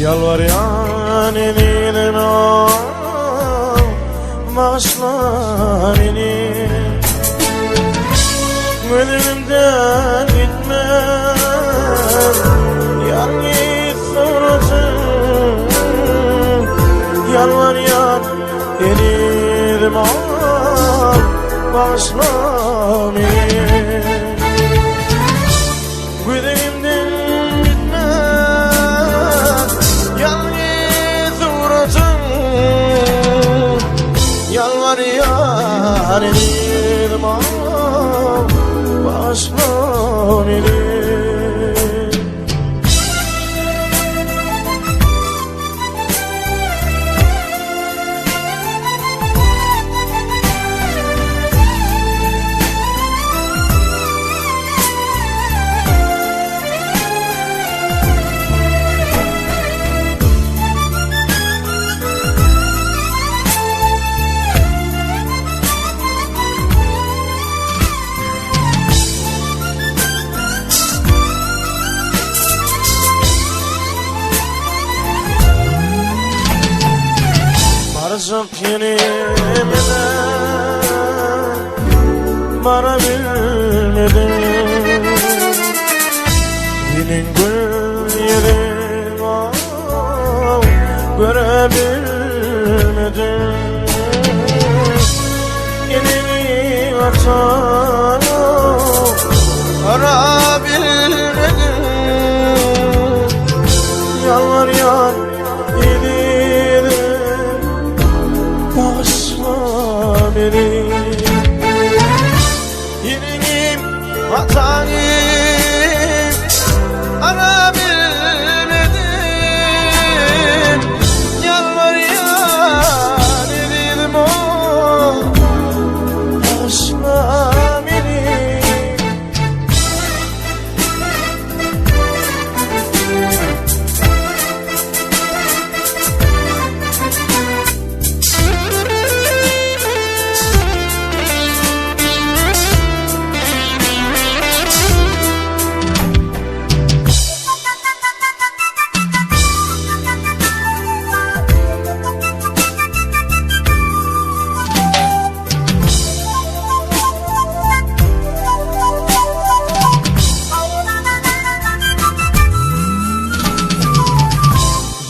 Yalvaryan elim bağışla beni. Gönlümden gitme, yar git suratım. Yalvaryan elim bağışla beni. Gönlümden gitme, yar git suratım. Yalvaryan elim bağışla beni. Varacak yerimine varabilmedim. Senin gül yerin görebilmedim. Elimi atana arabilmedim. Yalvaryan bağışla beni. Yerim vatanım arabilmedim. Yalvaryan elim bağışla beni.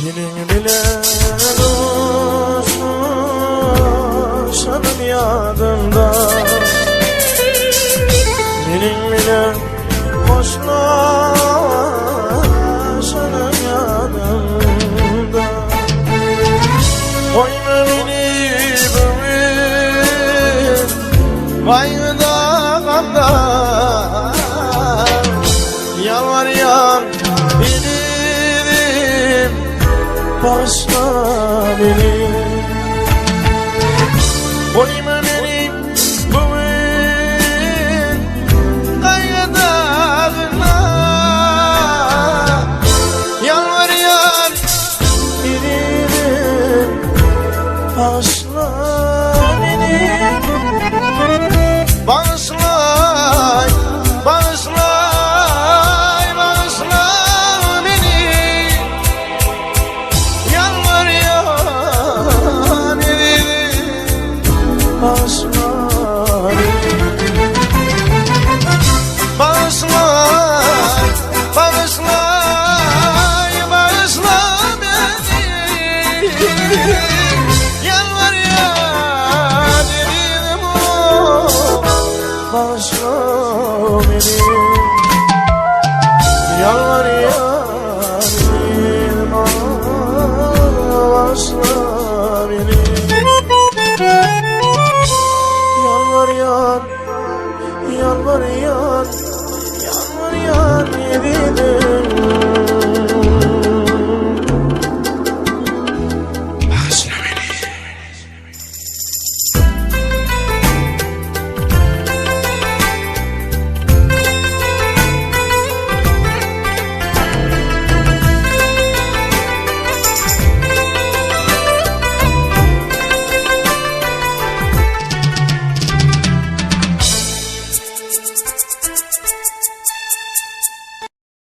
Dilin bile dostum yadımda. Dilin bile hoşlaşanım yadımda. Koyma beni bugün kaygıda gamda. Yalvaryan elim bağışla beni. Koyma beni bugün kaygılarına. Yalvaryan elim bağışla beni. Bağışla, bağışla, bağışla beni. Yalvaryan elim bağışla beni. Bağışla, bağışla, bağışla beni. Yalvaryan elim bağışla beni. Yalvaryan elim bağışla beni. Yalvaryan, yalvaryan, yalvaryan elim